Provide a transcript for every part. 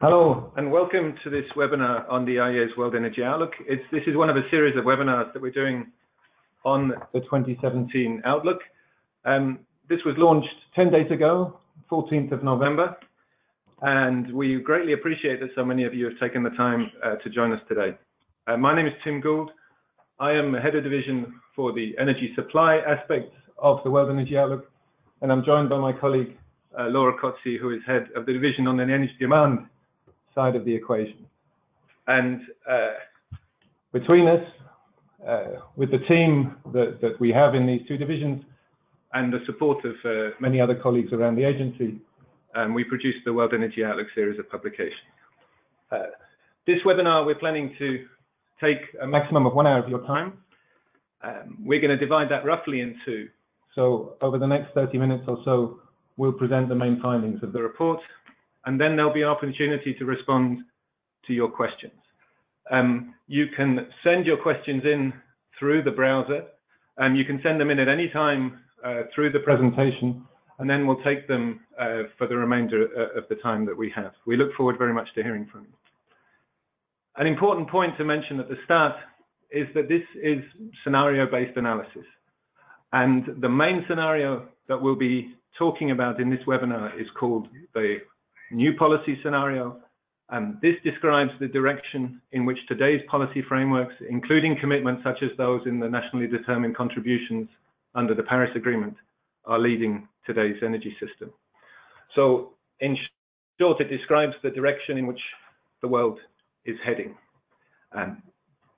Hello, and welcome to this webinar on the IEA's World Energy Outlook. This is one of a series of webinars that we're doing on the 2017 Outlook. This was launched 10 days ago, 14th of November, and we greatly appreciate that so many of you have taken the time to join us today. My name is Tim Gould. I am Head of Division for the Energy Supply aspects of the World Energy Outlook, and I'm joined by my colleague, Laura Cozzi, who is Head of the Division on the Energy Demand side of the equation. And between us, with the team that we have in these two divisions and the support of many other colleagues around the agency, we produced the World Energy Outlook series of publications. This webinar, we're planning to take a maximum of 1 hour of your time. We're going to divide that roughly in two. So over the next 30 minutes or so, we'll present the main findings of the report, and then there'll be an opportunity to respond to your questions. You can send your questions in through the browser, and you can send them in at any time through the presentation, and then we'll take them for the remainder of the time that we have. We look forward very much to hearing from you. An important point to mention at the start is that this is scenario-based analysis, and the main scenario that we'll be talking about in this webinar is called the new policy scenario, and this describes the direction in which today's policy frameworks, including commitments such as those in the nationally determined contributions under the Paris Agreement, are leading today's energy system. So in short, it describes the direction in which the world is heading. And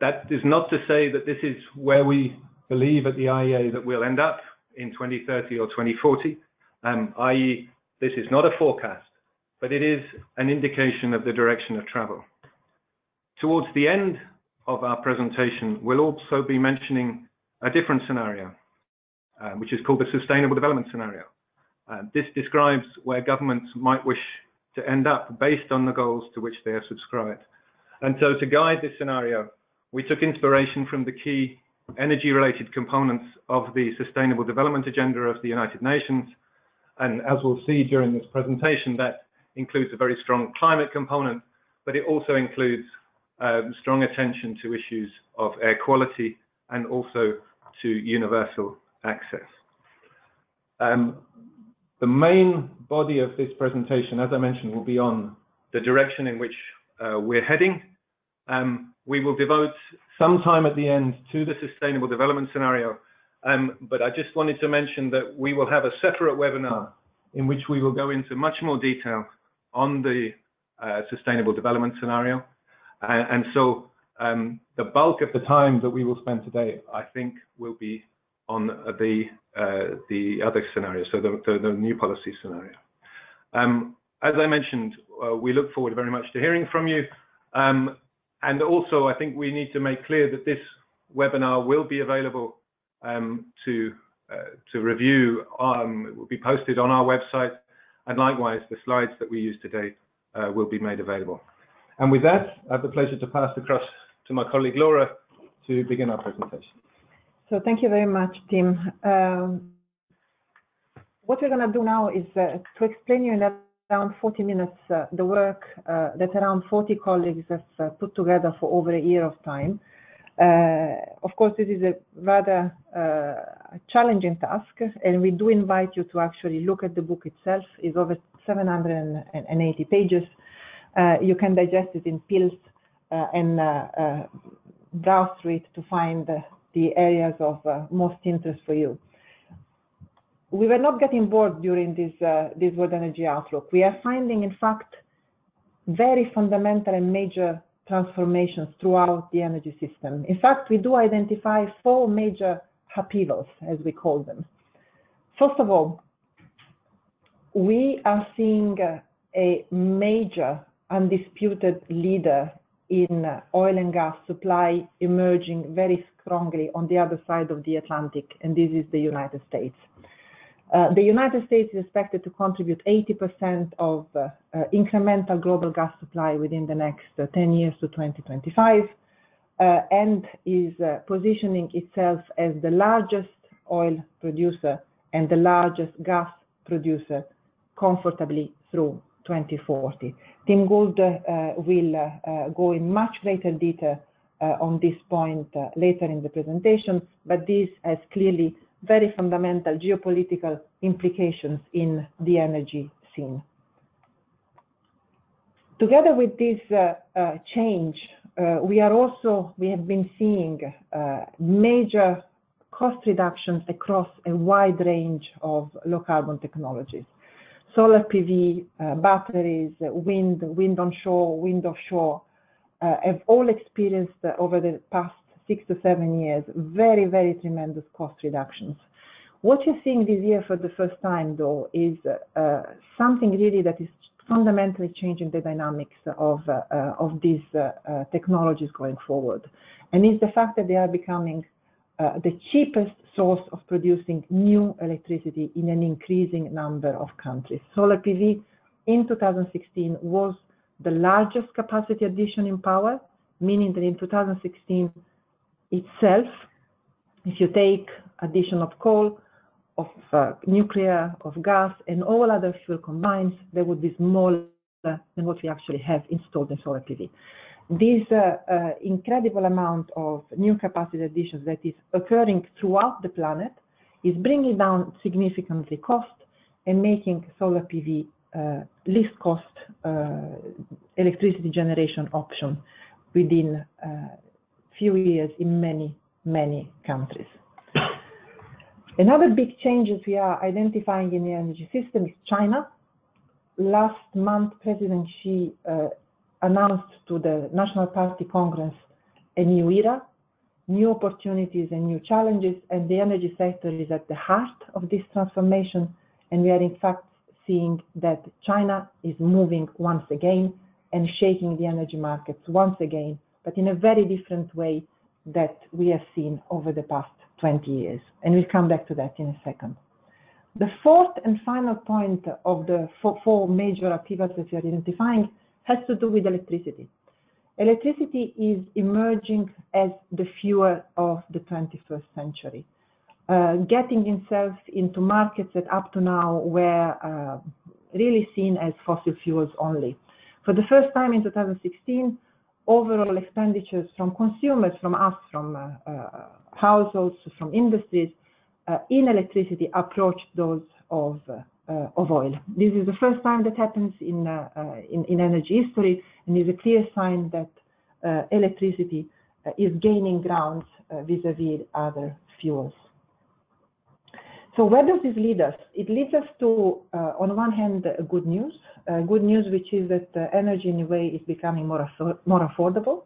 that is not to say that this is where we believe at the IEA that we'll end up in 2030 or 2040, i.e. this is not a forecast, but it is an indication of the direction of travel. Towards the end of our presentation, we'll also be mentioning a different scenario, which is called the Sustainable Development Scenario. This describes where governments might wish to end up based on the goals to which they have subscribed. And so to guide this scenario, we took inspiration from the key energy-related components of the Sustainable Development Agenda of the United Nations. And as we'll see during this presentation, that includes a very strong climate component, but it also includes strong attention to issues of air quality and also to universal access. The main body of this presentation, as I mentioned, will be on the direction in which we're heading. We will devote some time at the end to the Sustainable Development Scenario, but I just wanted to mention that we will have a separate webinar in which we will go into much more detail on the Sustainable Development Scenario. And so the bulk of the time that we will spend today, I think, will be on the other scenario, so the new policy scenario. As I mentioned, we look forward very much to hearing from you. And also, I think we need to make clear that this webinar will be available to review. It will be posted on our website, and likewise, the slides that we use today will be made available. And with that, I have the pleasure to pass across to my colleague Laura to begin our presentation. So thank you very much, Tim. What we're going to do now is to explain you in around 40 minutes the work that around 40 colleagues have put together for over a year of time. Of course, this is a rather challenging task, and we do invite you to actually look at the book itself. It's over 780 pages. You can digest it in pills and browse through it to find the areas of most interest for you. We were not getting bored during this World Energy Outlook. We are finding, in fact, very fundamental and major transformations throughout the energy system. In fact, we do identify 4 major upheavals, as we call them. First of all, we are seeing a major undisputed leader in oil and gas supply emerging very strongly on the other side of the Atlantic, and this is the United States. The United States is expected to contribute 80% of incremental global gas supply within the next 10 years to 2025, and is positioning itself as the largest oil producer and the largest gas producer comfortably through 2040. Tim Gould will go in much greater detail on this point later in the presentation, but this has clearly very fundamental geopolitical implications in the energy scene. Together with this change, we have been seeing major cost reductions across a wide range of low carbon technologies. Solar PV, batteries, wind onshore, wind offshore, have all experienced over the past 6 to 7 years very, very tremendous cost reductions. What you're seeing this year for the first time, though, is something really that is fundamentally changing the dynamics of these technologies going forward. And it's the fact that they are becoming the cheapest source of producing new electricity in an increasing number of countries. Solar PV in 2016 was the largest capacity addition in power, meaning that in 2016 itself, if you take addition of coal, of nuclear, of gas, and all other fuel combined, they would be smaller than what we actually have installed in solar PV. This incredible amount of new capacity additions that is occurring throughout the planet is bringing down significantly cost and making solar PV least cost electricity generation option within few years in many, many countries. Another big changes we are identifying in the energy system is China. Last month, President Xi announced to the National Party Congress a new era, new opportunities and new challenges, and the energy sector is at the heart of this transformation. And we are in fact seeing that China is moving once again and shaking the energy markets once again, but in a very different way that we have seen over the past 20 years. And we'll come back to that in a second. The fourth and final point of the four major upheavals that we are identifying has to do with electricity. Electricity is emerging as the fuel of the 21st century, getting itself into markets that up to now were really seen as fossil fuels only. For the first time in 2016, overall expenditures from consumers, from us, from households, from industries, in electricity approached those of oil. This is the first time that happens in energy history, and is a clear sign that electricity is gaining ground vis-a-vis other fuels. So where does this lead us? It leads us to, on one hand, good news, which is that energy in a way is becoming more affordable,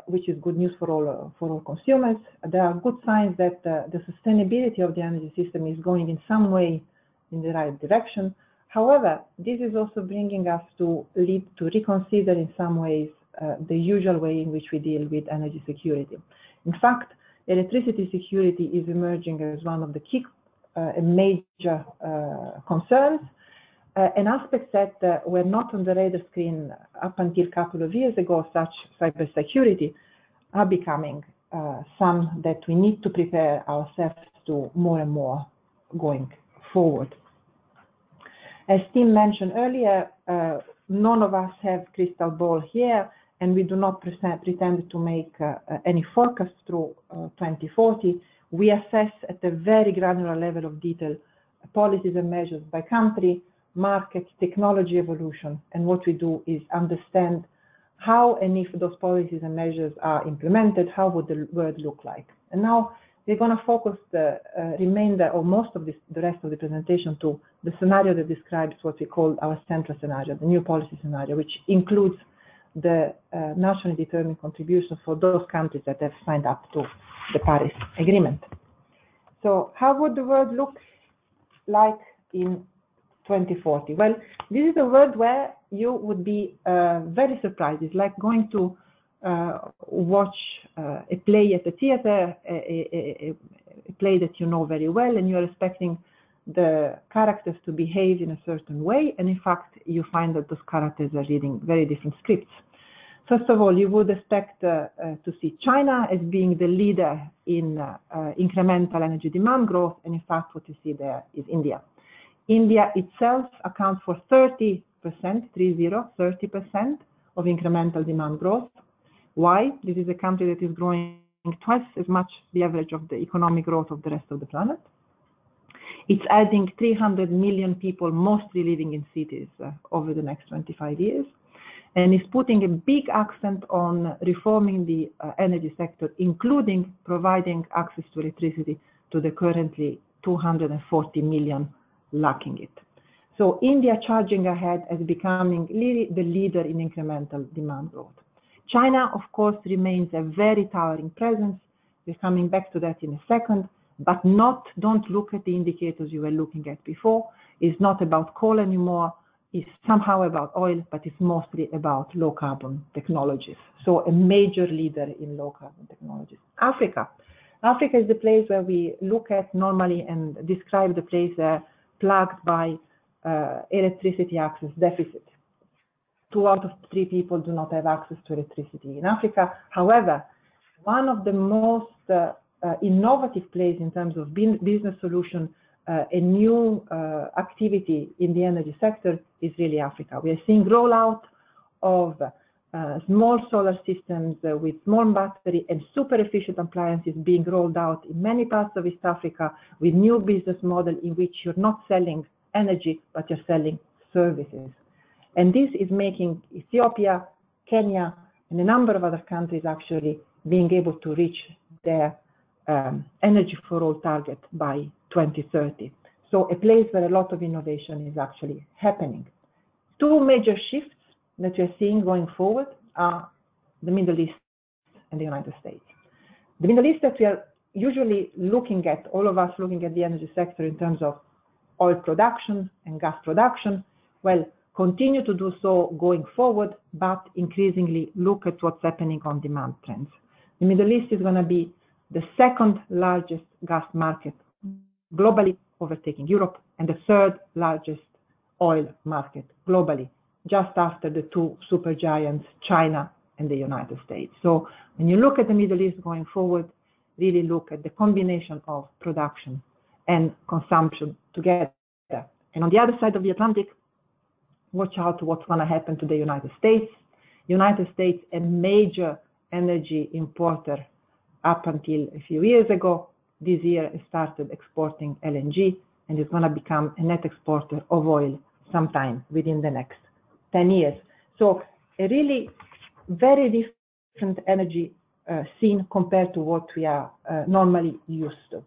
which is good news for all consumers. There are good signs that the sustainability of the energy system is going in some way in the right direction. However, this is also bringing us to reconsider in some ways the usual way in which we deal with energy security. In fact, electricity security is emerging as one of the key major concerns, and aspects that were not on the radar screen up until a couple of years ago, such cybersecurity, are becoming some that we need to prepare ourselves to more and more going forward. As Tim mentioned earlier, none of us have crystal ball here, and we do not pretend to make any forecast through 2040. We assess at a very granular level of detail policies and measures by country, market, technology evolution, and what we do is understand how and if those policies and measures are implemented, how would the world look like. And now we're going to focus the remainder or most of the rest of the presentation to the scenario that describes what we call our central scenario, the new policy scenario, which includes the nationally determined contribution for those countries that have signed up to the Paris Agreement. So how would the world look like in 2040? Well, this is a world where you would be very surprised. It's like going to watch a play at the theater, a play that you know very well, and you're expecting the characters to behave in a certain way, and in fact you find that those characters are reading very different scripts. First of all, you would expect to see China as being the leader in incremental energy demand growth, and in fact what you see there is India. India itself accounts for 30% of incremental demand growth. Why? This is a country that is growing twice as much the average of the economic growth of the rest of the planet. It's adding 300 million people, mostly living in cities, over the next 25 years. And is putting a big accent on reforming the energy sector, including providing access to electricity to the currently 240 million lacking it. So India charging ahead as becoming really the leader in incremental demand growth. China, of course, remains a very towering presence. We're coming back to that in a second, but don't look at the indicators you were looking at before. It's not about coal anymore. It's somehow about oil, but it's mostly about low carbon technologies. So a major leader in low carbon technologies. Africa. Africa is the place where we look at normally and describe the place plagued by electricity access deficit. 2 out of 3 people do not have access to electricity in Africa. However, one of the most innovative places in terms of business solution, a new activity in the energy sector is really Africa. We are seeing rollout of small solar systems with small battery and super efficient appliances being rolled out in many parts of East Africa with new business model in which you're not selling energy, but you're selling services. And this is making Ethiopia, Kenya, and a number of other countries actually being able to reach their energy for all target by 2030. So a place where a lot of innovation is actually happening. 2 major shifts that we're seeing going forward are the Middle East and the United States. The Middle East that we are usually looking at, all of us looking at the energy sector in terms of oil production and gas production, well, continue to do so going forward, but increasingly look at what's happening on demand trends. The Middle East is going to be the 2nd largest gas market globally, overtaking Europe, and the 3rd largest oil market globally, just after the 2 supergiants, China and the United States. So when you look at the Middle East going forward, really look at the combination of production and consumption together. And on the other side of the Atlantic, watch out to what's going to happen to the United States. United States, a major energy importer up until a few years ago, this year it started exporting LNG and is going to become a net exporter of oil sometime within the next 10 years. So a really very different energy scene compared to what we are normally used to.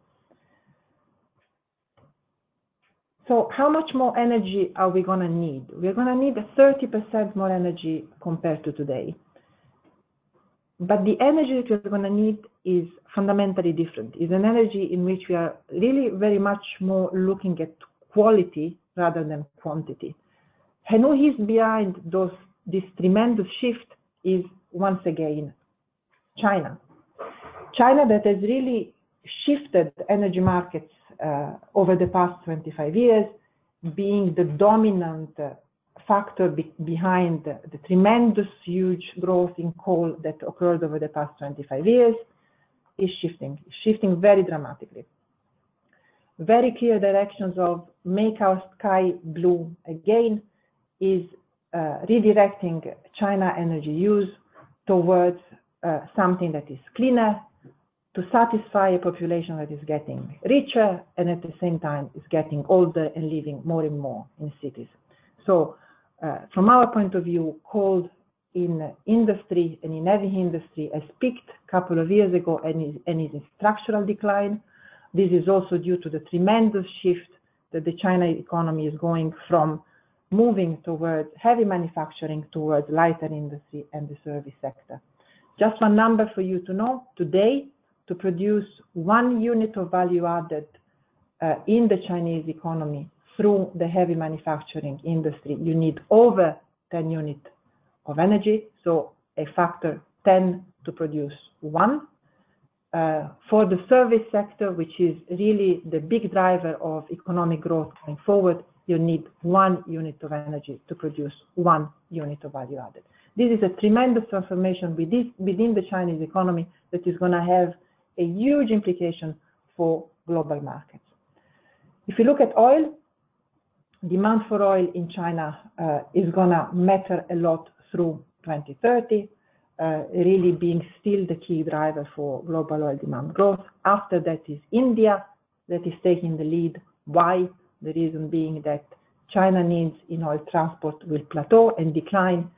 So how much more energy are we going to need? We're going to need 30% more energy compared to today. But the energy that we're going to need is fundamentally different. It's an energy in which we are really very much more looking at quality rather than quantity. And who is behind this tremendous shift is, once again, China. China that has really shifted energy markets over the past 25 years, being the dominant factor behind the tremendous huge growth in coal that occurred over the past 25 years, is shifting very dramatically. Very clear directions of make our sky blue again is redirecting China energy use towards something that is cleaner, to satisfy a population that is getting richer and at the same time is getting older and living more and more in cities. So from our point of view, coal in industry and in heavy industry has peaked a couple of years ago and is in structural decline. This is also due to the tremendous shift that the China economy is going from moving towards heavy manufacturing towards lighter industry and the service sector. Just one number for you to know, today, to produce 1 unit of value added in the Chinese economy through the heavy manufacturing industry, you need over 10 units of energy, so a factor 10 to produce 1. For the service sector, which is really the big driver of economic growth going forward, you need 1 unit of energy to produce 1 unit of value added. This is a tremendous transformation within the Chinese economy that is going to have a huge implication for global markets. If you look at oil, demand for oil in China is gonna matter a lot through 2030, really being still the key driver for global oil demand growth. After that is India, that is taking the lead. Why? The reason being that China needs in oil transport will plateau and decline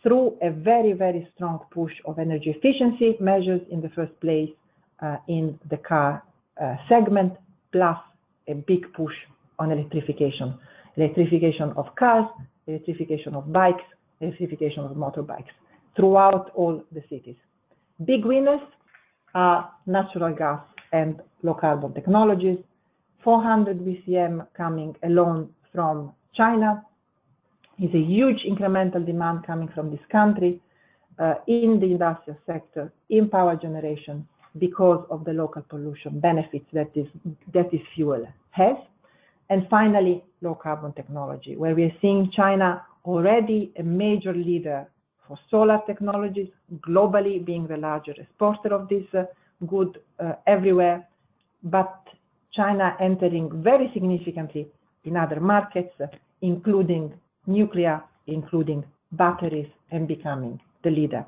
through a very, very strong push of energy efficiency measures in the first place in the car segment, plus a big push on electrification. Electrification of cars, electrification of bikes, electrification of motorbikes throughout all the cities. Big winners are natural gas and low carbon technologies. 400 BCM coming alone from China is a huge incremental demand coming from this country in the industrial sector, in power generation, because of the local pollution benefits that this fuel has. And finally, low carbon technology, where we are seeing China already a major leader for solar technologies, globally being the largest exporter of this good everywhere, but China entering very significantly in other markets, including nuclear, including batteries, and becoming the leader.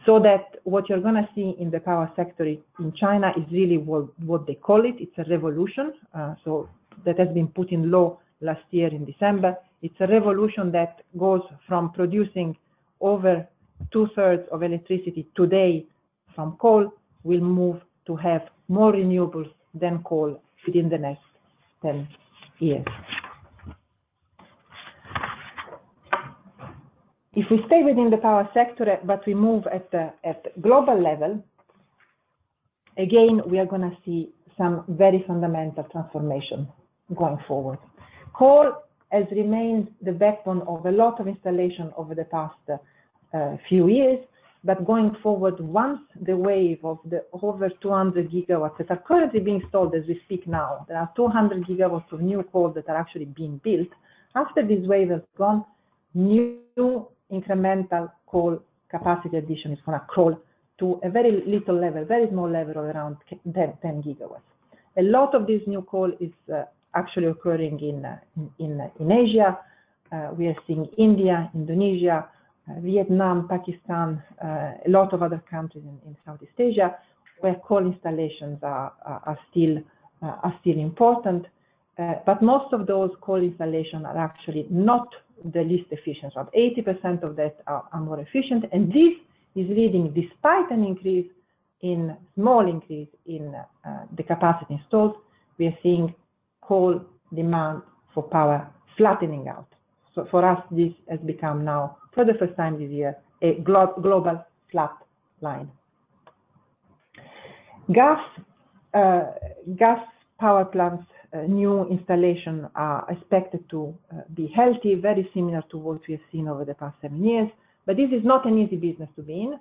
So that what you're going to see in the power sector in China is really what they call it. It's a revolution. So that has been put in law last year in December. It's a revolution that goes from producing over 2/3 of electricity today from coal, will move to have more renewables than coal within the next 10 years. If we stay within the power sector, but we move at the global level, again, we are going to see some very fundamental transformation going forward. Coal has remained the backbone of a lot of installation over the past few years, but going forward, once the wave of the over 200 gigawatts that are currently being installed as we speak now, there are 200 gigawatts of new coal that are actually being built. After this wave has gone, new incremental coal capacity addition is going to crawl to a very little level, very small level of around 10 gigawatts. A lot of this new coal is actually occurring in Asia. We are seeing India, Indonesia, Vietnam, Pakistan, a lot of other countries in Southeast Asia, where coal installations are still important. But most of those coal installations are actually not the least efficient. So 80% of that are more efficient, and this is leading, despite an small increase in the capacity installed, we are seeing coal demand for power flattening out. So for us, this has become now, for the first time this year, a global flat line. Gas power plants, new installation are expected to be healthy, very similar to what we have seen over the past 7 years. But this is not an easy business to be in.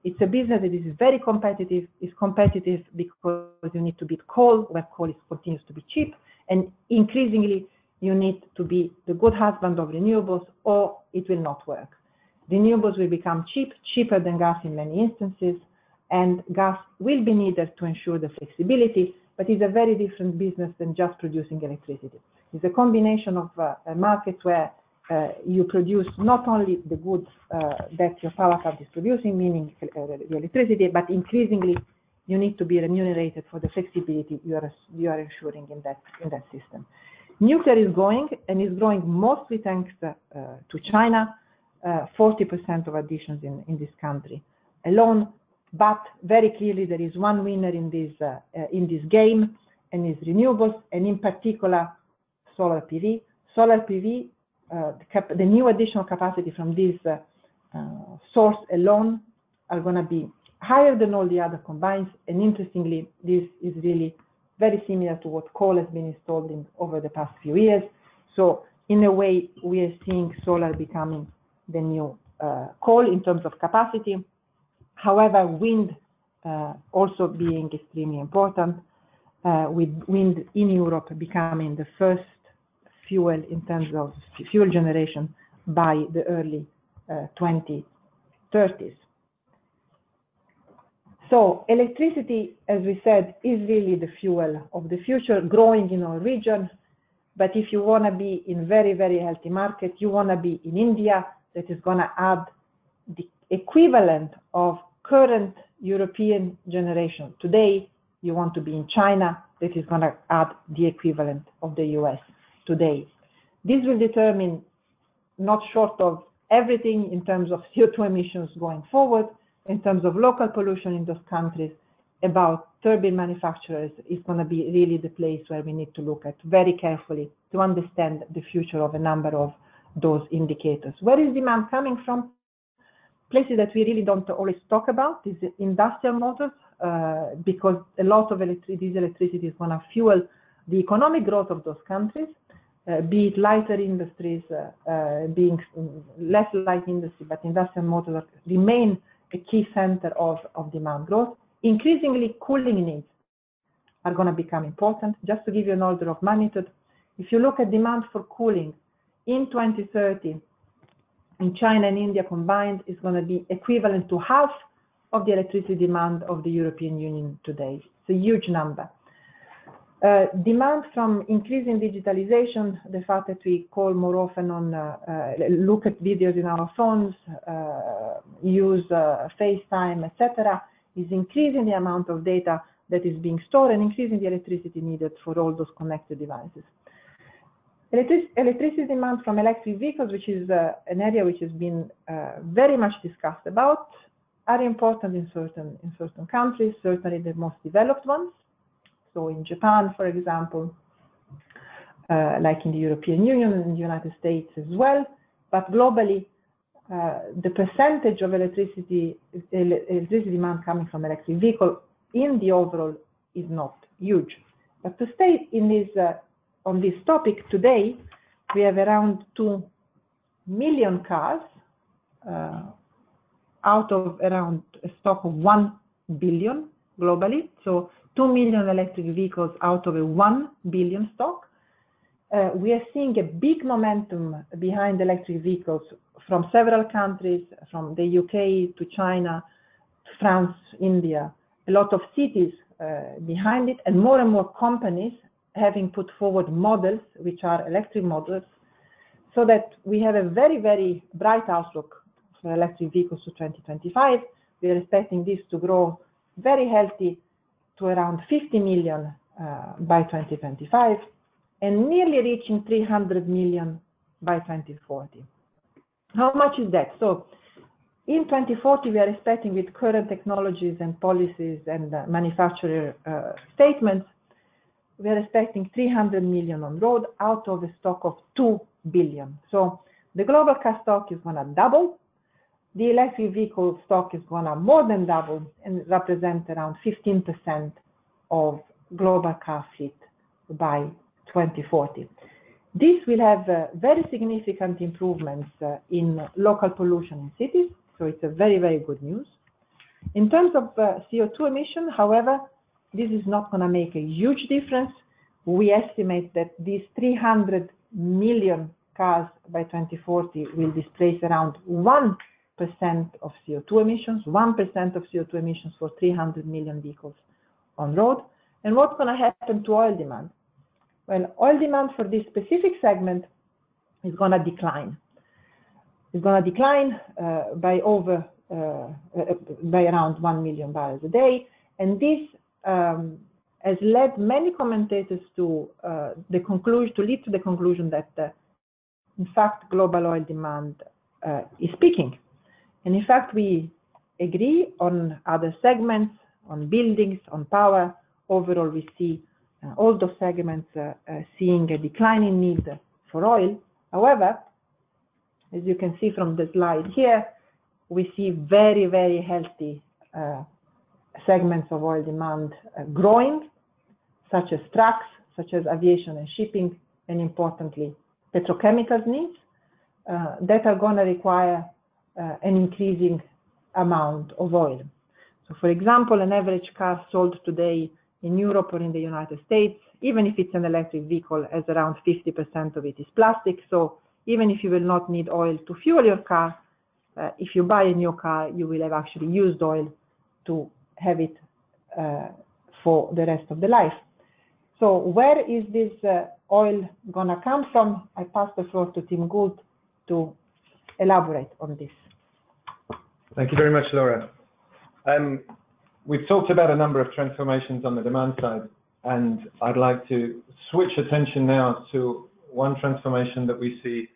It's a business that is very competitive. It's competitive because you need to beat coal, where coal continues to be cheap. And increasingly, you need to be the good husband of renewables, or it will not work. Renewables will become cheaper than gas in many instances, and gas will be needed to ensure the flexibility, but it's a very different business than just producing electricity. It's a combination of markets where you produce not only the goods that your power plant is producing, meaning the electricity, but increasingly you need to be remunerated for the flexibility you are ensuring in that system. Nuclear is growing, and is growing mostly thanks to China, 40% of additions in this country alone. But very clearly, there is one winner in this game, and is renewables, and in particular, solar PV. Solar PV, the new additional capacity from this source alone are going to be higher than all the other combined. And interestingly, this is really very similar to what coal has been installed over the past few years. So in a way, we are seeing solar becoming the new coal in terms of capacity. However, wind also being extremely important, with wind in Europe becoming the first fuel in terms of fuel generation by the early 2030s. So electricity, as we said, is really the fuel of the future, growing in our region. But if you want to be in very, very healthy market, you want to be in India, that is going to add the equivalent of current European generation. Today, you want to be in China, that is going to add the equivalent of the US today. This will determine, not short of everything in terms of CO2 emissions going forward, in terms of local pollution in those countries, about turbine manufacturers is going to be really the place where we need to look at very carefully to understand the future of a number of those indicators. Where is demand coming from? Places that we really don't always talk about is industrial motors, because a lot of this electricity is going to fuel the economic growth of those countries, be it lighter industries, being less light industry, but industrial motors remain a key center of demand growth. Increasingly, cooling needs are going to become important. Just to give you an order of magnitude, if you look at demand for cooling in 2030, in China and India combined, is going to be equivalent to half of the electricity demand of the European Union today. It's a huge number. Demand from increasing digitalization, the fact that we call more often on, look at videos in our phones, use FaceTime, etc., is increasing the amount of data that is being stored and increasing the electricity needed for all those connected devices. Electricity demand from electric vehicles, which is an area which has been very much discussed about, are important in certain countries, certainly the most developed ones. So in Japan, for example, like in the European Union and in the United States as well, but globally, the percentage of electricity demand coming from electric vehicle in the overall is not huge. But to stay in this, on this topic today, we have around 2 million cars out of around a stock of 1 billion globally. So 2 million electric vehicles out of a 1 billion stock. We are seeing a big momentum behind electric vehicles from several countries, from the UK to China, France, India, a lot of cities behind it, and more companies having put forward models which are electric models, so that we have a very, very bright outlook for electric vehicles to 2025. We are expecting this to grow very healthy to around 50 million by 2025 and nearly reaching 300 million by 2040. How much is that? So in 2040, we are expecting, with current technologies and policies and manufacturer statements, we are expecting 300 million on road out of a stock of 2 billion. So the global car stock is going to double. The electric vehicle stock is going to more than double and represent around 15% of global car fleet by 2040. This will have very significant improvements in local pollution in cities, so it's a very, very good news. In terms of CO2 emission, however, this is not going to make a huge difference. We estimate that these 300 million cars by 2040 will displace around 1% of CO2 emissions, 1% of CO2 emissions for 300 million vehicles on road. And what's going to happen to oil demand? Well, oil demand for this specific segment is going to decline. It's going to decline by around 1 million barrels a day. And this has led many commentators to lead to the conclusion that, in fact, global oil demand is peaking. And in fact, we agree on other segments, on buildings, on power. Overall, we see all those segments seeing a declining need for oil. However, as you can see from the slide here, we see very, very healthy segments of oil demand growing, such as trucks, such as aviation and shipping, and importantly, petrochemicals needs that are going to require an increasing amount of oil. So, for example, an average car sold today in Europe or in the United States, even if it's an electric vehicle, as around 50% of it is plastic. So even if you will not need oil to fuel your car, if you buy a new car, you will have actually used oil to have it for the rest of the life. So where is this oil gonna come from? I pass the floor to Tim Gould to elaborate on this. Thank you very much, Laura. We've talked about a number of transformations on the demand side, and I'd like to switch attention now to one transformation that we see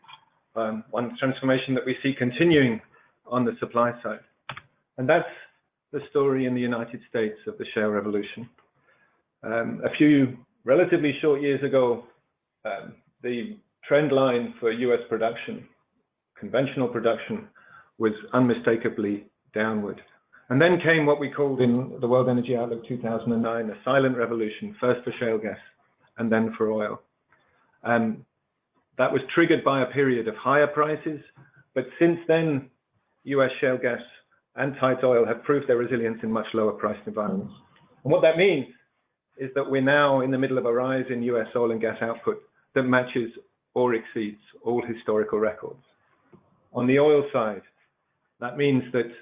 continuing on the supply side, and that's the story in the United States of the shale revolution. A few relatively short years ago, the trend line for US production, conventional production, was unmistakably downward. And then came what we called in the World Energy Outlook 2009, a silent revolution, first for shale gas and then for oil. That was triggered by a period of higher prices, but since then, US shale gas and tight oil have proved their resilience in much lower priced environments. And what that means is that we're now in the middle of a rise in US oil and gas output that matches or exceeds all historical records. On the oil side, that means that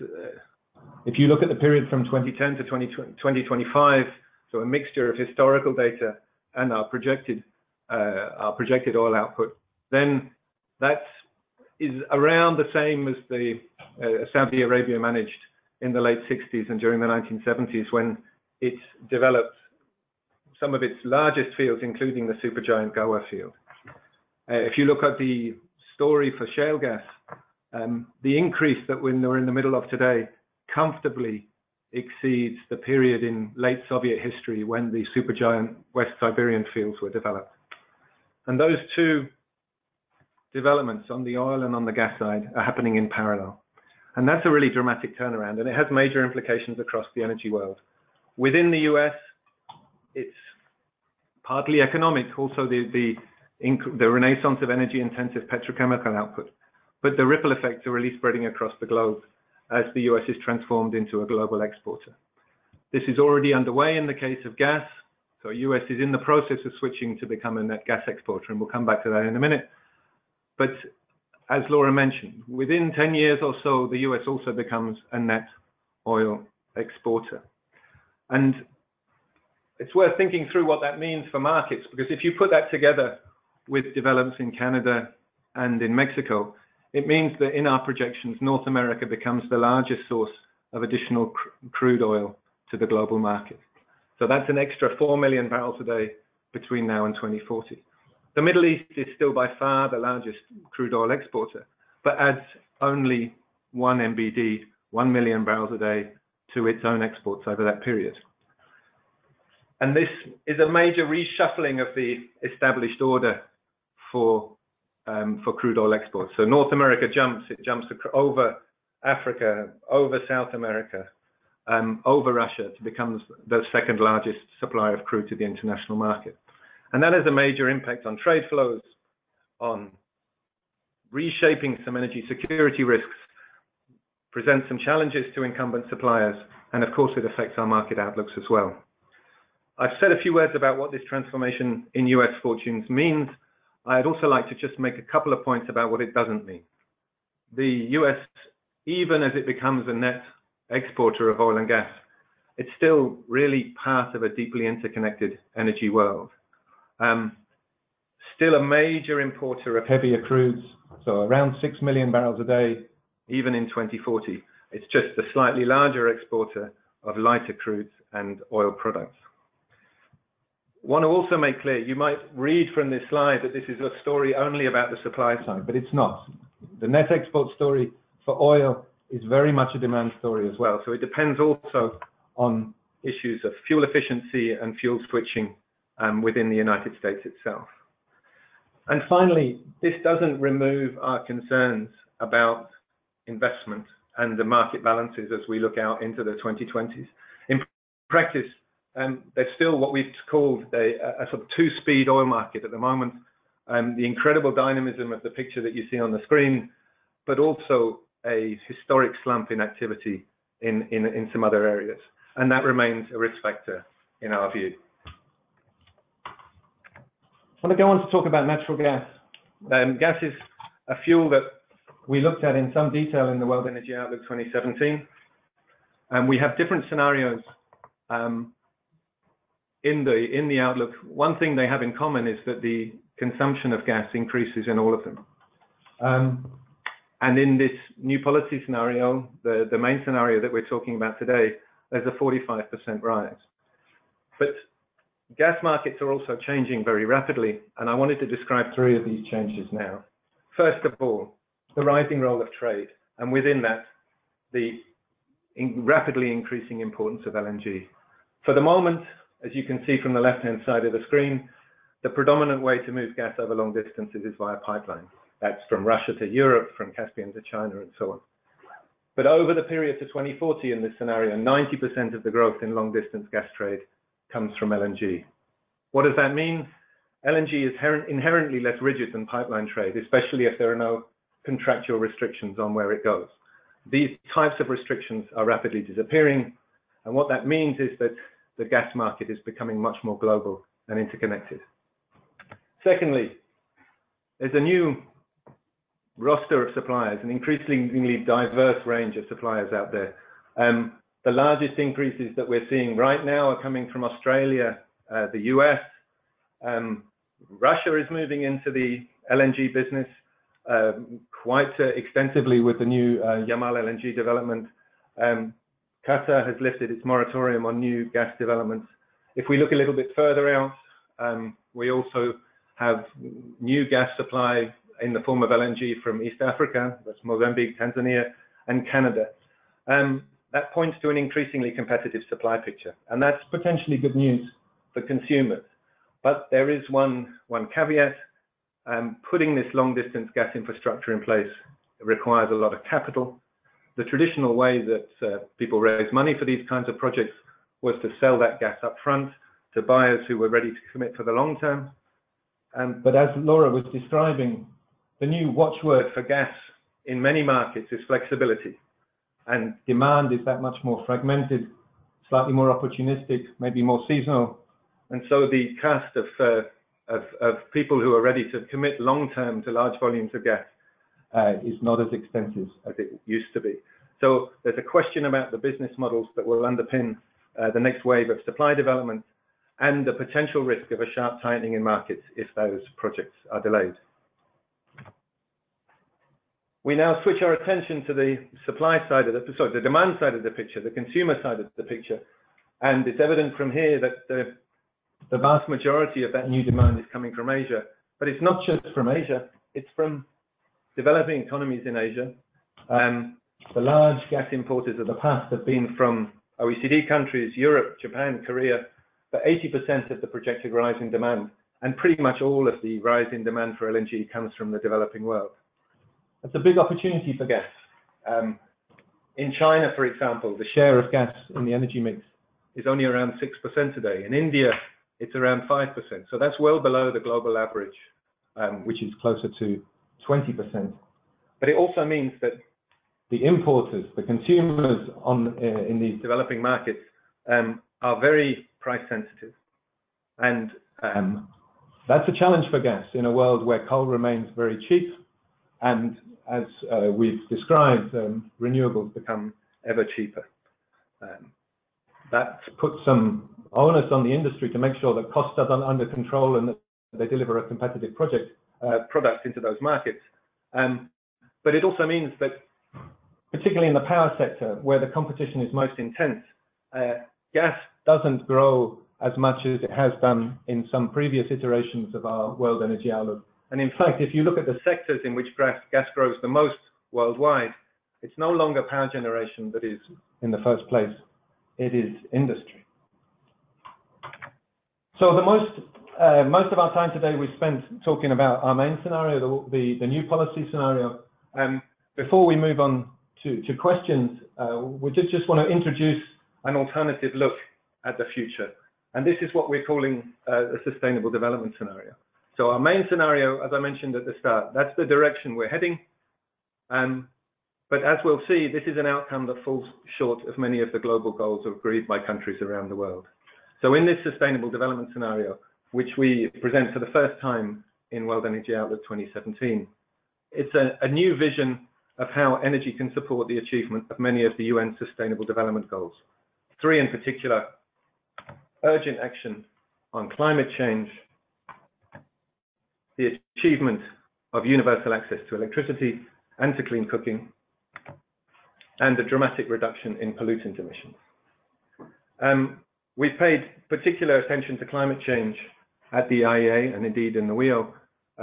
if you look at the period from 2010 to 2025, so a mixture of historical data and our projected oil output, then that is around the same as the Saudi Arabia managed in the late 60s and during the 1970s, when it developed some of its largest fields, including the supergiant Goa field. If you look at the story for shale gas, the increase that we're in the middle of today comfortably exceeds the period in late Soviet history when the supergiant West Siberian fields were developed. And those two developments on the oil and on the gas side are happening in parallel. And that's a really dramatic turnaround, and it has major implications across the energy world. Within the US, it's partly economic, also the renaissance of energy-intensive petrochemical output. But the ripple effects are really spreading across the globe as the US is transformed into a global exporter. This is already underway in the case of gas. So US is in the process of switching to become a net gas exporter, and we'll come back to that in a minute. But as Laura mentioned, within 10 years or so, the US also becomes a net oil exporter. And it's worth thinking through what that means for markets, because if you put that together with developments in Canada and in Mexico, it means that in our projections, North America becomes the largest source of additional crude oil to the global market. So that's an extra 4 million barrels a day between now and 2040. The Middle East is still by far the largest crude oil exporter, but adds only 1 MBD, 1 million barrels a day, to its own exports over that period. And this is a major reshuffling of the established order for crude oil exports. So North America jumps over Africa, over South America, over Russia to become the second largest supplier of crude to the international market. And that has a major impact on trade flows, on reshaping some energy security risks, presents some challenges to incumbent suppliers, and of course it affects our market outlooks as well. I've said a few words about what this transformation in US fortunes means. I'd also like to just make a couple of points about what it doesn't mean. The US, even as it becomes a net exporter of oil and gas, it's still really part of a deeply interconnected energy world. Still a major importer of heavier crudes, so around 6 million barrels a day, even in 2040. It's just a slightly larger exporter of lighter crudes and oil products. Want to also make clear, you might read from this slide that this is a story only about the supply side, but it's not. The net export story for oil is very much a demand story as well. So it depends also on issues of fuel efficiency and fuel switching within the United States itself. And finally, this doesn't remove our concerns about investment and the market balances as we look out into the 2020s. In practice, there's still what we've called a sort of two-speed oil market at the moment. The incredible dynamism of the picture that you see on the screen, but also a historic slump in activity in some other areas. And that remains a risk factor in our view. I want to go on to talk about natural gas. Gas is a fuel that we looked at in some detail in the World Energy Outlook 2017. And we have different scenarios in the outlook. One thing they have in common is that the consumption of gas increases in all of them. And in this new policy scenario, the main scenario that we're talking about today, there's a 45% rise. But gas markets are also changing very rapidly, and I wanted to describe three of these changes now. First of all, the rising role of trade, and within that, the rapidly increasing importance of LNG. For the moment, as you can see from the left-hand side of the screen, the predominant way to move gas over long distances is via pipeline. That's from Russia to Europe, from Caspian to China, and so on. But over the period to 2040 in this scenario, 90% of the growth in long-distance gas trade comes from LNG. What does that mean? LNG is inherently less rigid than pipeline trade, especially if there are no contractual restrictions on where it goes. These types of restrictions are rapidly disappearing, and what that means is that the gas market is becoming much more global and interconnected. Secondly, there's a new roster of suppliers, an increasingly diverse range of suppliers out there. The largest increases that we're seeing right now are coming from Australia, the US. Russia is moving into the LNG business quite extensively with the new Yamal LNG development. Qatar has lifted its moratorium on new gas developments. If we look a little bit further out, we also have new gas supply in the form of LNG from East Africa, that's Mozambique, Tanzania, and Canada. That points to an increasingly competitive supply picture, and that's potentially good news for consumers. But there is one caveat. Putting this long-distance gas infrastructure in place requires a lot of capital. The traditional way that people raise money for these kinds of projects was to sell that gas up front to buyers who were ready to commit for the long term. But as Laura was describing, the new watchword for gas in many markets is flexibility. And demand is that much more fragmented, slightly more opportunistic, maybe more seasonal. And so the cast of people who are ready to commit long-term to large volumes of gas is not as extensive as it used to be. So there's a question about the business models that will underpin the next wave of supply development and the potential risk of a sharp tightening in markets if those projects are delayed. We now switch our attention to the supply side of the demand side of the picture, the consumer side of the picture. And it's evident from here that the vast majority of that new demand is coming from Asia. But it's not just from Asia, it's from developing economies in Asia. The large gas importers of the past have been from OECD countries, Europe, Japan, Korea, but 80% of the projected rise in demand, and pretty much all of the rise in demand for LNG comes from the developing world. That's a big opportunity for gas. In China, for example, the share of gas in the energy mix is only around 6% today. In India, it's around 5%. So that's well below the global average, which is closer to 20%. But it also means that the importers, the consumers in these developing markets are very price sensitive. And that's a challenge for gas in a world where coal remains very cheap. And as we've described, renewables become ever cheaper. That puts some onus on the industry to make sure that costs are under control and that they deliver a competitive product into those markets. But it also means that, particularly in the power sector, where the competition is most intense, gas doesn't grow as much as it has done in some previous iterations of our World Energy Outlook. And in fact, if you look at the sectors in which gas grows the most worldwide, it's no longer power generation that is in the first place, it is industry. So the most of our time today we spent talking about our main scenario, the new policy scenario. Before we move on to questions, we just want to introduce an alternative look at the future. And this is what we're calling a sustainable development scenario. So our main scenario, as I mentioned at the start, that's the direction we're heading. But as we'll see, this is an outcome that falls short of many of the global goals agreed by countries around the world. So in this sustainable development scenario, which we present for the first time in World Energy Outlook 2017, it's a new vision of how energy can support the achievement of many of the UN Sustainable Development Goals. 3 in particular: urgent action on climate change, the achievement of universal access to electricity and to clean cooking, and a dramatic reduction in pollutant emissions. We've paid particular attention to climate change at the IEA and indeed in the WEO,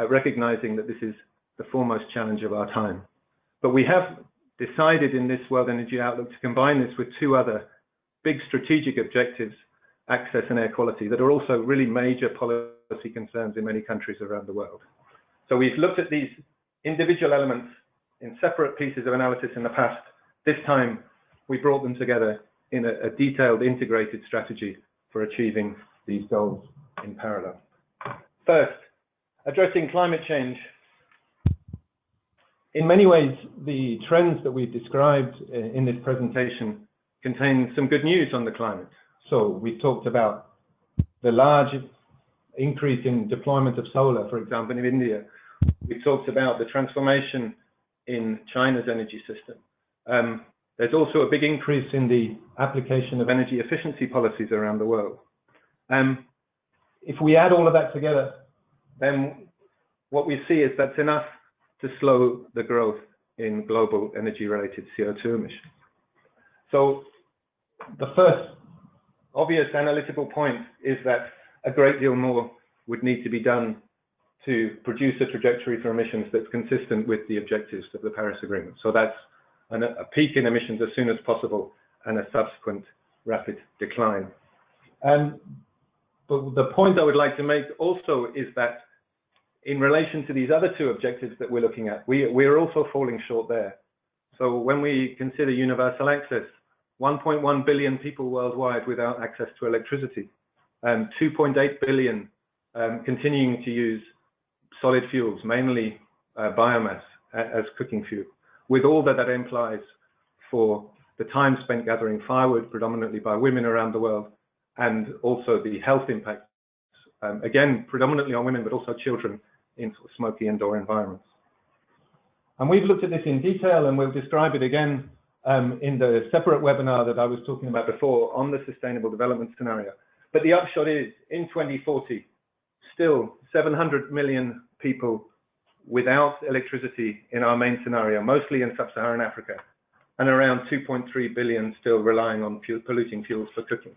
recognizing that this is the foremost challenge of our time. But we have decided in this World Energy Outlook to combine this with two other big strategic objectives, access and air quality, that are also really major policy concerns in many countries around the world. So we've looked at these individual elements in separate pieces of analysis in the past. This time, we brought them together in a detailed, integrated strategy for achieving these goals in parallel. First, addressing climate change. In many ways, the trends that we've described in this presentation contain some good news on the climate. So we've talked about the large increase in deployment of solar, for example, in India. We've talked about the transformation in China's energy system. There's also a big increase in the application of energy efficiency policies around the world. If we add all of that together, then what we see is that's enough to slow the growth in global energy-related CO2 emissions. So the first obvious analytical point is that a great deal more would need to be done to produce a trajectory for emissions that's consistent with the objectives of the Paris Agreement. So that's a peak in emissions as soon as possible and a subsequent rapid decline. But the point I would like to make also is that in relation to these other two objectives that we're looking at, we're also falling short there. So when we consider universal access, 1.1 billion people worldwide without access to electricity, 2.8 billion continuing to use solid fuels, mainly biomass as cooking fuel, with all that that implies for the time spent gathering firewood, predominantly by women around the world, and also the health impacts, again, predominantly on women, but also children in smoky indoor environments. And we've looked at this in detail, and we'll describe it again in the separate webinar that I was talking about before on the Sustainable Development Scenario. But the upshot is, in 2040, still 700 million people without electricity in our main scenario, mostly in sub-Saharan Africa, and around 2.3 billion still relying on polluting fuels for cooking.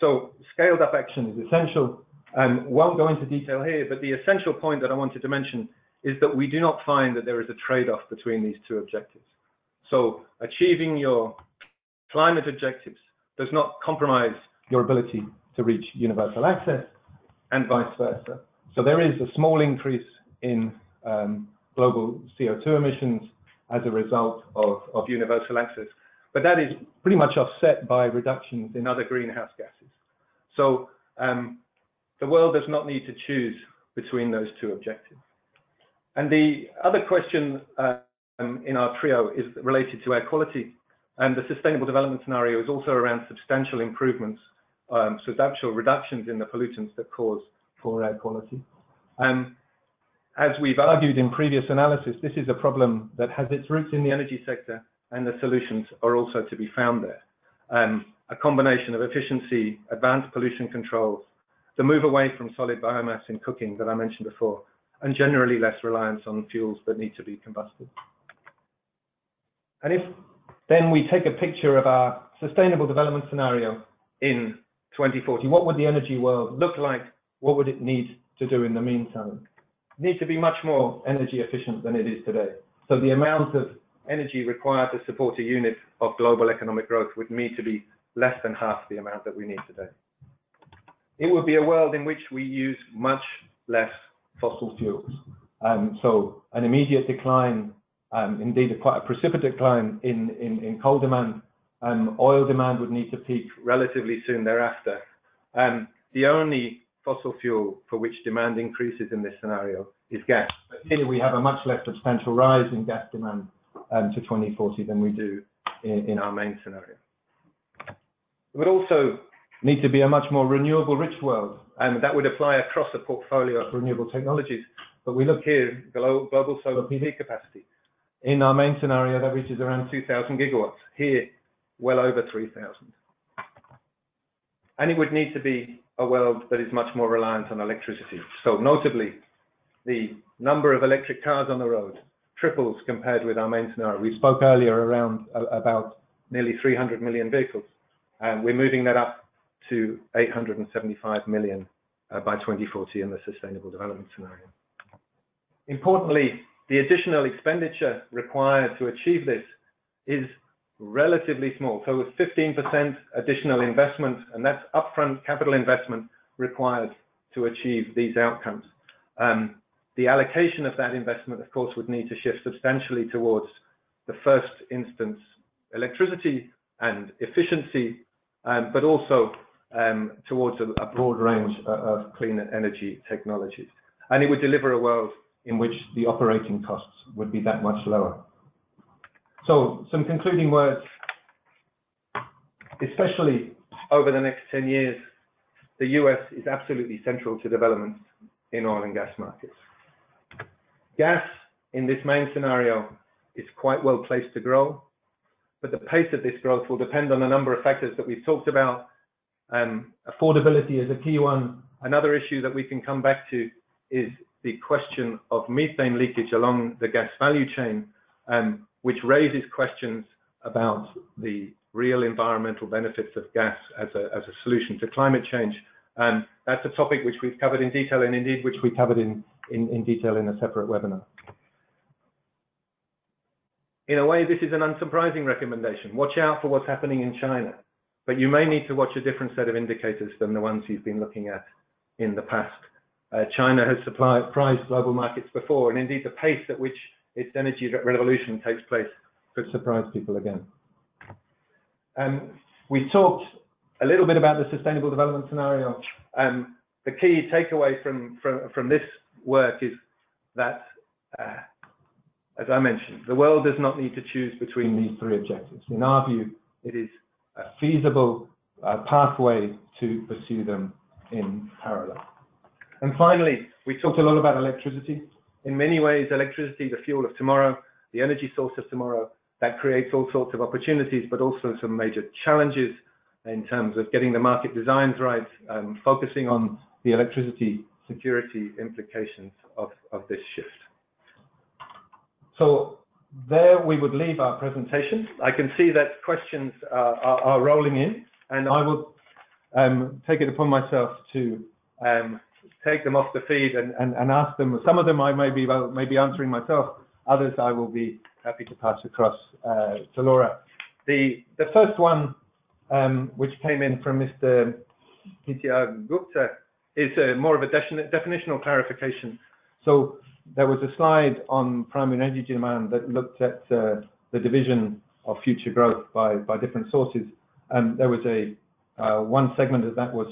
So scaled up action is essential. Won't go into detail here, but the essential point that I wanted to mention is that we do not find that there is a trade-off between these two objectives. So achieving your climate objectives does not compromise your ability to reach universal access, and vice versa. So there is a small increase in global CO2 emissions as a result of universal access, but that is pretty much offset by reductions in other greenhouse gases. So the world does not need to choose between those two objectives. And the other question in our trio is related to air quality, and the Sustainable Development Scenario is also around substantial improvements, substantial reductions in the pollutants that cause poor air quality. As we've argued in previous analysis, this is a problem that has its roots in the energy sector, and the solutions are also to be found there. A combination of efficiency, advanced pollution controls, the move away from solid biomass in cooking that I mentioned before, and generally less reliance on fuels that need to be combusted. And if then we take a picture of our Sustainable Development Scenario in 2040, what would the energy world look like? What would it need to do in the meantime? It needs to be much more energy efficient than it is today. So the amount of energy required to support a unit of global economic growth would need to be less than half the amount that we need today. It would be a world in which we use much less fossil fuels. So an immediate decline, indeed quite a precipitate decline in coal demand. Oil demand would need to peak relatively soon thereafter. The only fossil fuel for which demand increases in this scenario is gas. But here we have a much less substantial rise in gas demand to 2040 than we do in our main scenario. It would also need to be a much more renewable rich world, and that would apply across a portfolio of renewable technologies. But we look here, global solar PV capacity. In our main scenario, that reaches around 2,000 gigawatts. Here, well over 3,000. And it would need to be a world that is much more reliant on electricity. So notably, the number of electric cars on the road triples compared with our main scenario. We spoke earlier about nearly 300 million vehicles, and we're moving that up to 875 million by 2040 in the Sustainable Development Scenario. Importantly, the additional expenditure required to achieve this is relatively small. So with 15% additional investment, and that's upfront capital investment required to achieve these outcomes. The allocation of that investment, of course, would need to shift substantially towards the first instance electricity and efficiency, but also towards a broad range of clean energy technologies. And it would deliver a world in which the operating costs would be that much lower. So some concluding words, especially over the next 10 years, the US is absolutely central to development in oil and gas markets. Gas in this main scenario is quite well placed to grow, but the pace of this growth will depend on a number of factors that we've talked about. Affordability is a key one. Another issue that we can come back to is the question of methane leakage along the gas value chain, which raises questions about the real environmental benefits of gas as a solution to climate change. That's a topic which we've covered in detail, and indeed which we covered in detail in a separate webinar. In a way, this is an unsurprising recommendation. Watch out for what's happening in China, but you may need to watch a different set of indicators than the ones you've been looking at in the past. China has surprised global markets before, and indeed the pace at which its energy revolution takes place could surprise people again. We talked a little bit about the Sustainable Development Scenario. The key takeaway from this work is that, as I mentioned, the world does not need to choose between these three objectives. In our view, it is a feasible pathway to pursue them in parallel. And finally, we talked a lot about electricity. In many ways, electricity, the fuel of tomorrow, the energy source of tomorrow, that creates all sorts of opportunities, but also some major challenges in terms of getting the market designs right, focusing on the electricity security implications of this shift. So there we would leave our presentation. I can see that questions are rolling in, and I will take it upon myself to take them off the feed and ask them. Some of them I may be answering myself, others I will be happy to pass across to Laura. The first one, which came in from Mr. Pitya Gupta, is more of a definitional clarification. So there was a slide on primary energy demand that looked at the division of future growth by different sources, and there was one segment of that was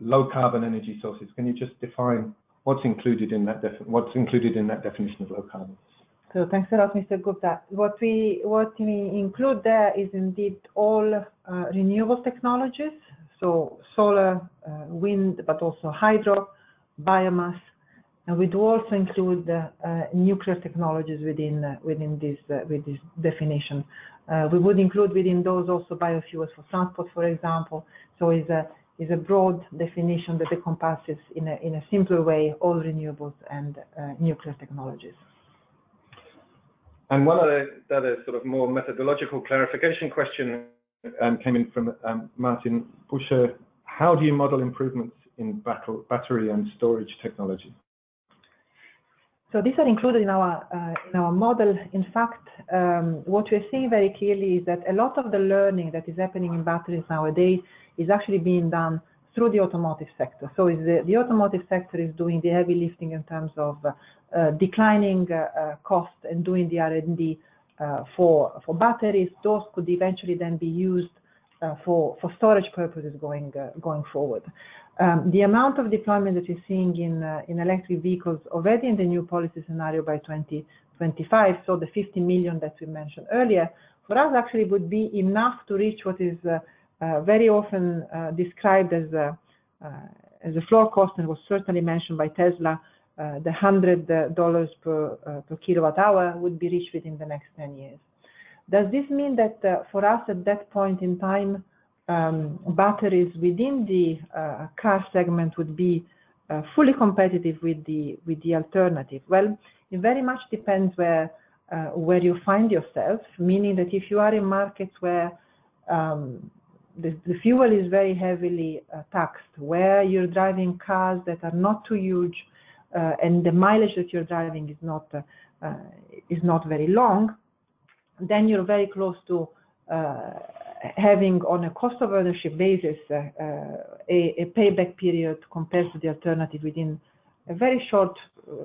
low carbon energy sources. Can you just define what's included in that definition of low carbon? So thanks a lot, Mr. Gupta. What we include there is indeed all renewable technologies, so solar, wind, but also hydro, biomass, and we do also include nuclear technologies within this definition. We would include within those also biofuels for transport, for example. So is a broad definition that encompasses in a simpler way all renewables and nuclear technologies. And one other sort of more methodological clarification question came in from Martin Buscher. How do you model improvements in battery and storage technology? So these are included in our model. In fact, what we're seeing very clearly is that a lot of the learning that is happening in batteries nowadays is actually being done through the automotive sector. So the automotive sector is doing the heavy lifting in terms of declining cost and doing the R&D for batteries. Those could eventually then be used for storage purposes going forward. The amount of deployment that we're seeing in electric vehicles already in the new policy scenario by 2025, so the 50 million that we mentioned earlier, for us actually would be enough to reach what is very often described as a floor cost, and was certainly mentioned by Tesla. The $100 per kilowatt hour would be reached within the next 10 years. Does this mean that for us at that point in time, batteries within the car segment would be fully competitive with the alternative? Well, it very much depends where you find yourself, meaning that if you are in markets where the fuel is very heavily taxed, where you're driving cars that are not too huge, and the mileage that you're driving is not very long, then you're very close to having, on a cost of ownership basis, a payback period compared to the alternative within a very short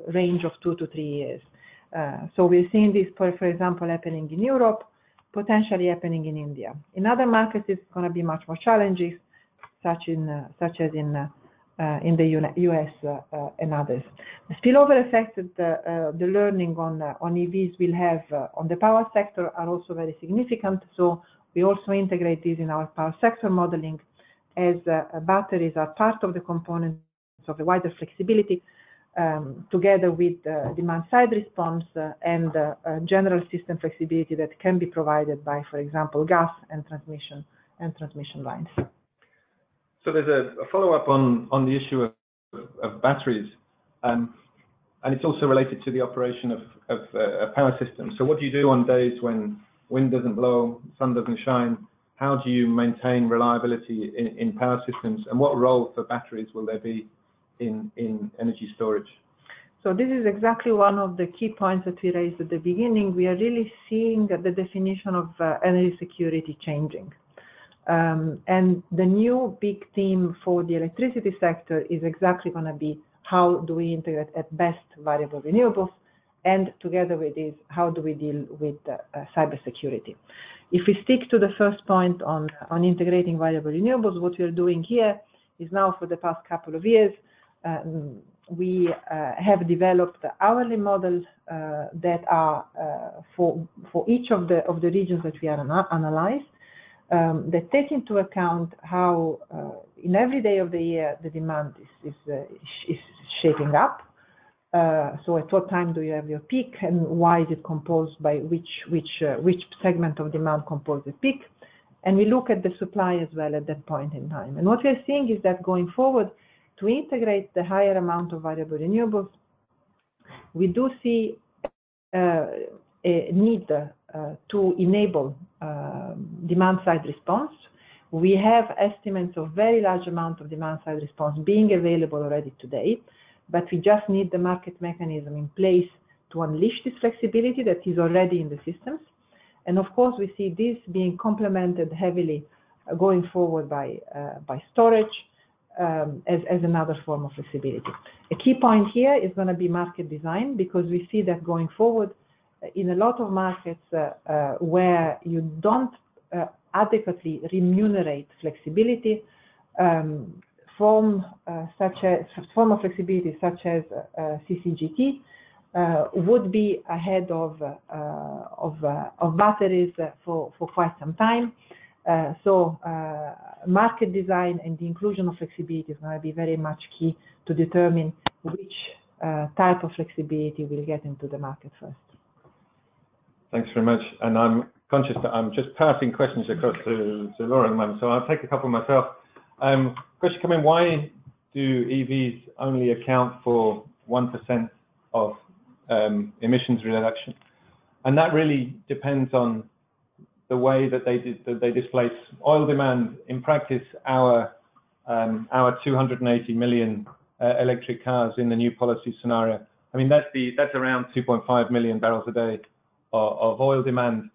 range of 2 to 3 years. So we're seeing this, for example, happening in Europe, potentially happening in India. In other markets, it's going to be much more challenging, such as in the US and others. The spillover effect that the learning on EVs will have on the power sector are also very significant. So we also integrate these in our power sector modeling, as batteries are part of the components of the wider flexibility, together with demand side response and general system flexibility that can be provided by, for example, gas and transmission lines. So there's a follow-up on the issue of batteries, and it's also related to the operation of a power system. So what do you do on days when wind doesn't blow, sun doesn't shine? How do you maintain reliability in power systems, and what role for batteries will there be in energy storage? So this is exactly one of the key points that we raised at the beginning. We are really seeing the definition of energy security changing. And the new big theme for the electricity sector is exactly going to be how do we integrate at best variable renewables, and together with this, how do we deal with cybersecurity. If we stick to the first point on integrating variable renewables, what we are doing here is now, for the past couple of years, we have developed hourly models that are for each of the regions that we are analyzed, that take into account how in every day of the year the demand is shaping up. So at what time do you have your peak, and why is it composed by which segment of demand composed the peak? And we look at the supply as well at that point in time. And what we are seeing is that going forward, to integrate the higher amount of variable renewables, we do see a need to enable demand side response. We have estimates of very large amount of demand side response being available already today, but we just need the market mechanism in place to unleash this flexibility that is already in the systems. And of course, we see this being complemented heavily going forward by storage as another form of flexibility. A key point here is going to be market design, because we see that going forward in a lot of markets where you don't adequately remunerate flexibility, form of flexibility such as CCGT would be ahead of batteries for quite some time. So market design and the inclusion of flexibility is going to be very much key to determine which type of flexibility will get into the market first. Thanks very much. And I'm conscious that I'm just passing questions across to Laura at the moment, so I'll take a couple myself. Question coming: why do EVs only account for 1% of emissions reduction? And that really depends on the way that they displace oil demand. In practice, our 280 million electric cars in the new policy scenario, I mean, that's around 2.5 million barrels a day of oil demand.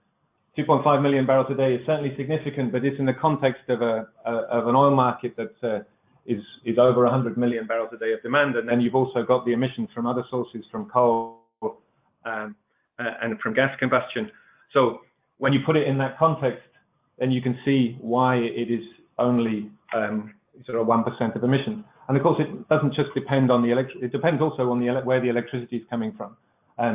2.5 million barrels a day is certainly significant, but it's in the context of an oil market that is over 100 million barrels a day of demand, and then you've also got the emissions from other sources, from coal and from gas combustion. So when you put it in that context, then you can see why it is only sort of 1% of emissions. And of course, it doesn't just depend on the electricity; it depends also on where the electricity is coming from,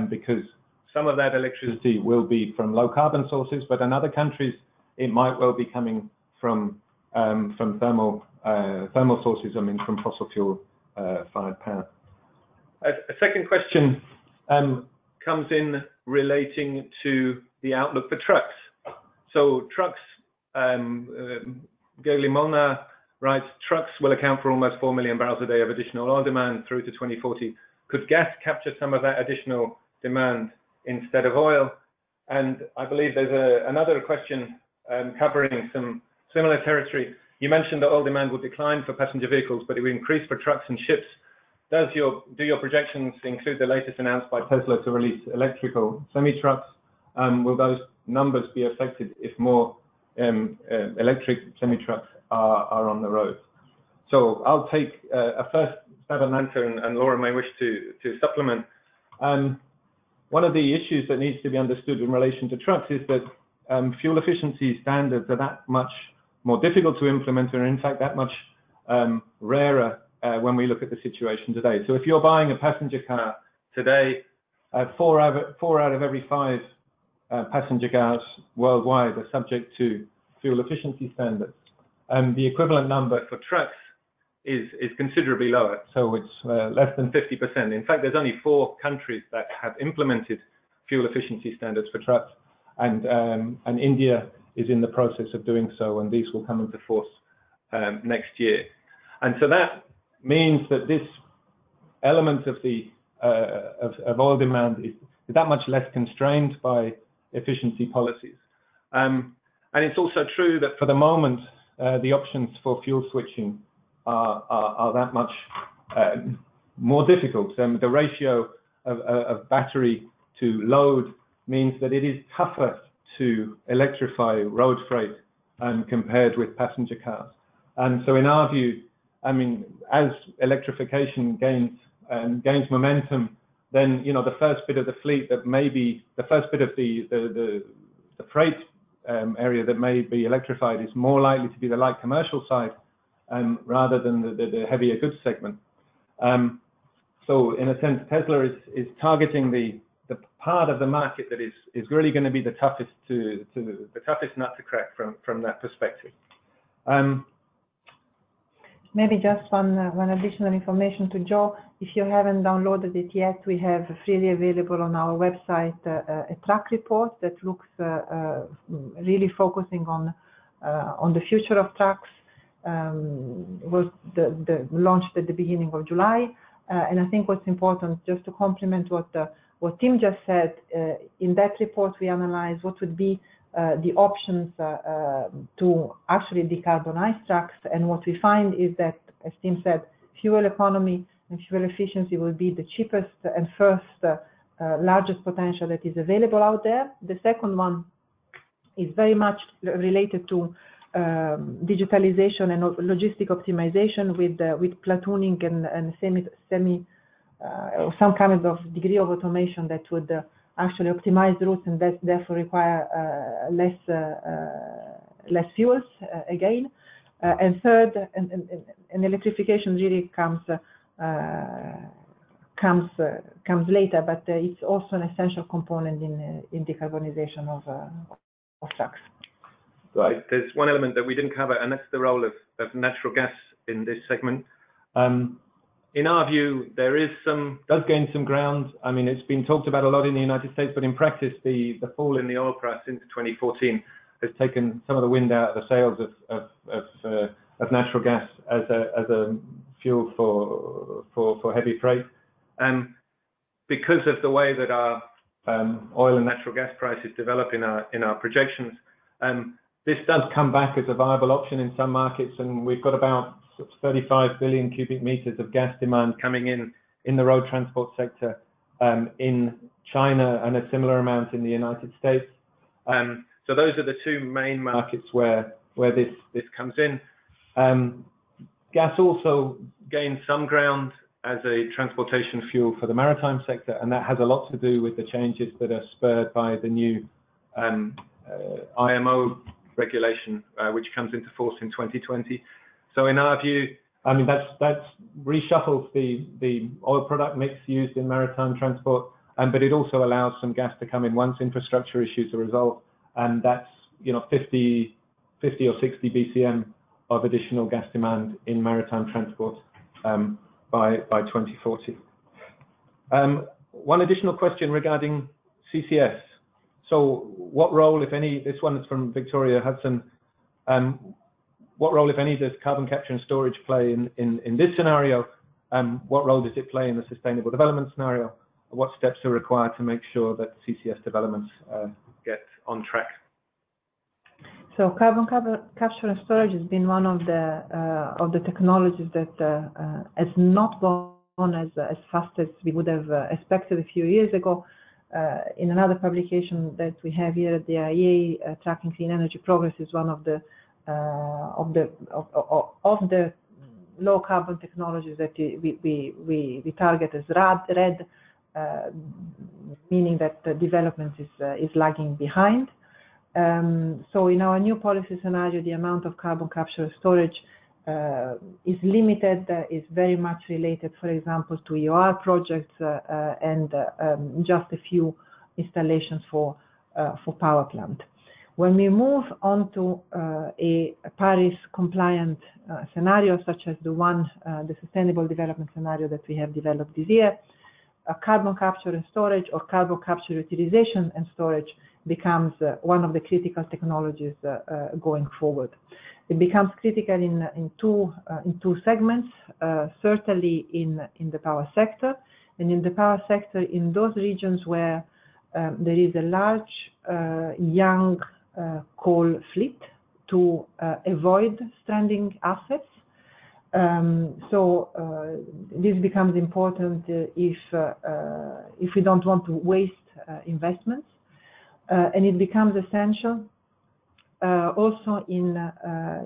because some of that electricity will be from low carbon sources, but in other countries it might well be coming from thermal sources. I mean, from fossil fuel fired power. A second question comes in relating to the outlook for trucks. So trucks, Galimona writes, trucks will account for almost 4 million barrels a day of additional oil demand through to 2040. Could gas capture some of that additional demand instead of oil? And I believe there's another question covering some similar territory. You mentioned that oil demand will decline for passenger vehicles, but it will increase for trucks and ships. Do your projections include the latest announced by Tesla to release electrical semi-trucks? Will those numbers be affected if more electric semi-trucks are on the road? So I'll take a first stab at an answer, and Laura may wish to supplement. One of the issues that needs to be understood in relation to trucks is that fuel efficiency standards are that much more difficult to implement, and in fact that much rarer when we look at the situation today. So if you're buying a passenger car today, 4 out of every 5 passenger cars worldwide are subject to fuel efficiency standards. The equivalent number for trucks is considerably lower, so it's less than 50%. In fact, there's only 4 countries that have implemented fuel efficiency standards for trucks, and India is in the process of doing so, and these will come into force next year. And so that means that this element of the of oil demand is that much less constrained by efficiency policies. And it's also true that for the moment, the options for fuel switching are that much more difficult. The ratio of battery to load means that it is tougher to electrify road freight compared with passenger cars. And so in our view, I mean, as electrification gains momentum, then, you know, the first bit of the fleet that may be, the first bit of the freight area that may be electrified is more likely to be the light commercial side rather than the heavier goods segment. So in a sense, Tesla is targeting the part of the market that is really going to be the toughest nut to crack from that perspective. Maybe just one additional information to Joe. If you haven't downloaded it yet, we have freely available on our website a track report that looks really focusing on the future of trucks. Was launched at the beginning of July, and I think what's important, just to complement what Tim just said, in that report we analyze what would be the options to actually decarbonize trucks, and what we find is that, as Tim said, fuel economy and fuel efficiency will be the cheapest and first largest potential that is available out there. The second one is very much related to digitalization and logistic optimization with platooning and some kind of degree of automation that would actually optimize routes and that therefore require less fuels again. And third, and electrification really comes later, but it's also an essential component in decarbonization of trucks. Right. There's one element that we didn't cover, and that's the role of natural gas in this segment. In our view, does gain some ground. I mean, it's been talked about a lot in the United States, but in practice, the fall in the oil price since 2014 has taken some of the wind out of the sails of natural gas as a fuel for heavy freight. Because of the way that our oil and natural gas prices develop in our projections, this does come back as a viable option in some markets, and we've got about 35 billion cubic meters of gas demand coming in the road transport sector in China, and a similar amount in the United States. So those are the two main markets where this comes in. Gas also gains some ground as a transportation fuel for the maritime sector, and that has a lot to do with the changes that are spurred by the new IMO regulation, which comes into force in 2020. So in our view, I mean, that's reshuffles the oil product mix used in maritime transport, but it also allows some gas to come in once infrastructure issues are resolved, and that's, you know, 50 or 60 BCM of additional gas demand in maritime transport by 2040. One additional question regarding CCS. So what role, if any, this one is from Victoria Hudson, what role, if any, does carbon capture and storage play in this scenario? What role does it play in the sustainable development scenario? What steps are required to make sure that CCS developments get on track? So carbon capture and storage has been one of the technologies that has not gone as fast as we would have expected a few years ago. In another publication that we have here at the IEA, Tracking Clean Energy Progress is one of the low carbon technologies that we target as red, meaning that the development is lagging behind. So in our new policy scenario, the amount of carbon capture storage is limited, is very much related, for example, to EOR projects and just a few installations for power plant. When we move on to a Paris compliant scenario, such as the sustainable development scenario that we have developed this year, carbon capture and storage, or carbon capture utilization and storage, becomes one of the critical technologies going forward. It becomes critical in two segments, certainly in the power sector, and in the power sector in those regions where there is a large young coal fleet to avoid stranding assets. This becomes important if we don't want to waste investments, and it becomes essential also in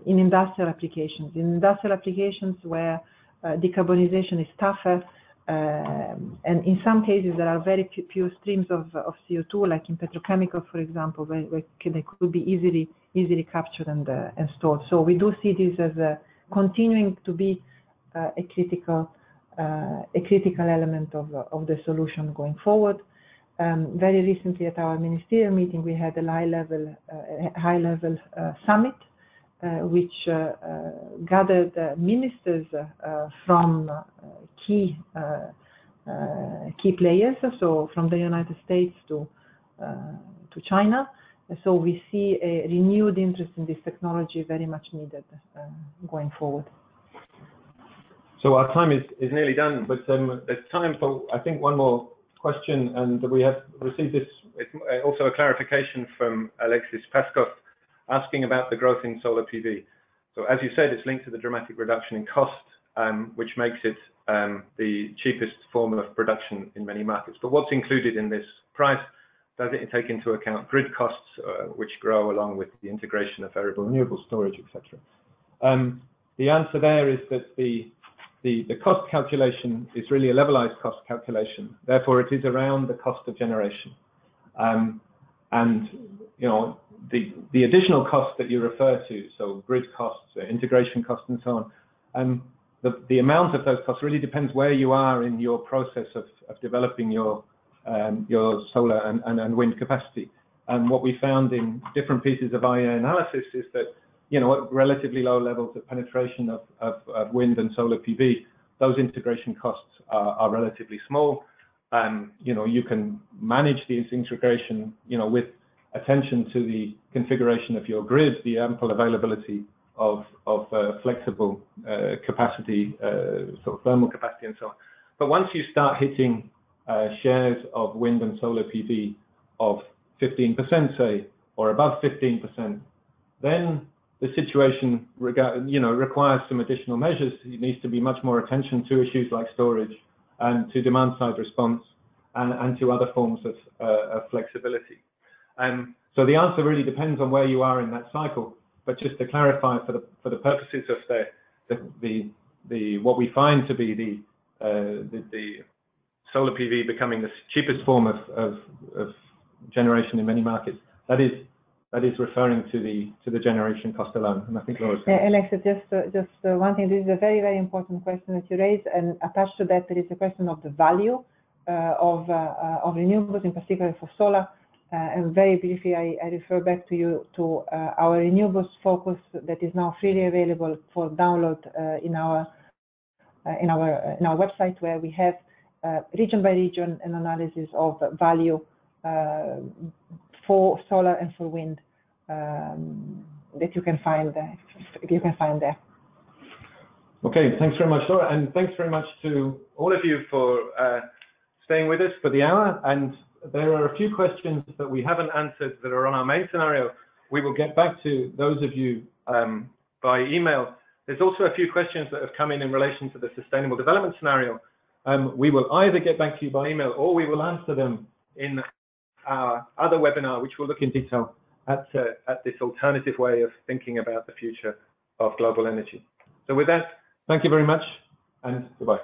industrial applications. In industrial applications where decarbonization is tougher, and in some cases there are very few streams of CO2, like in petrochemicals, for example, where they could be easily captured and stored. So we do see this as continuing to be a critical element of the solution going forward. Very recently at our ministerial meeting, we had a high-level summit, which gathered ministers from key players, so from the United States to China. So we see a renewed interest in this technology, very much needed going forward. So our time is nearly done, but there's time for, I think, one more question, and we have received this. It's also a clarification from Alexis Paskov, asking about the growth in solar PV. So as you said, it's linked to the dramatic reduction in cost, which makes it the cheapest form of production in many markets. But what's included in this price? Does it take into account grid costs, which grow along with the integration of variable renewable storage, etc.? The answer there is that the cost calculation is really a levelized cost calculation. Therefore, it is around the cost of generation. And you know, the additional costs that you refer to, so grid costs, integration costs, and so on, the amount of those costs really depends where you are in your process of developing your solar and wind capacity. And what we found in different pieces of IEA analysis is that, you know, at relatively low levels of penetration of wind and solar PV, those integration costs are relatively small. You know, you can manage these integration, you know, with attention to the configuration of your grid, the ample availability of flexible capacity, sort of thermal capacity and so on. But once you start hitting shares of wind and solar PV of 15%, say, or above 15%, then the situation, you know, requires some additional measures. It needs to be much more attention to issues like storage and to demand-side response and to other forms of flexibility. So the answer really depends on where you are in that cycle. But just to clarify, for the purposes of what we find to be the solar PV becoming the cheapest form of generation in many markets, that is referring to the generation cost alone. And I think Laura's Alexa, just one thing. This is a very, very important question that you raised, and attached to that there is a question of the value of renewables, in particular for solar. And very briefly, I refer back to you to our renewables focus that is now freely available for download in our website, where we have region by region an analysis of value for solar and for wind, that you can find there. Okay, thanks very much, Laura, and thanks very much to all of you for staying with us for the hour. And there are a few questions that we haven't answered that are on our main scenario. We will get back to those of you by email. There's also a few questions that have come in relation to the sustainable development scenario. We will either get back to you by email or we will answer them in our other webinar, which will look in detail at this alternative way of thinking about the future of global energy. So with that, thank you very much and goodbye.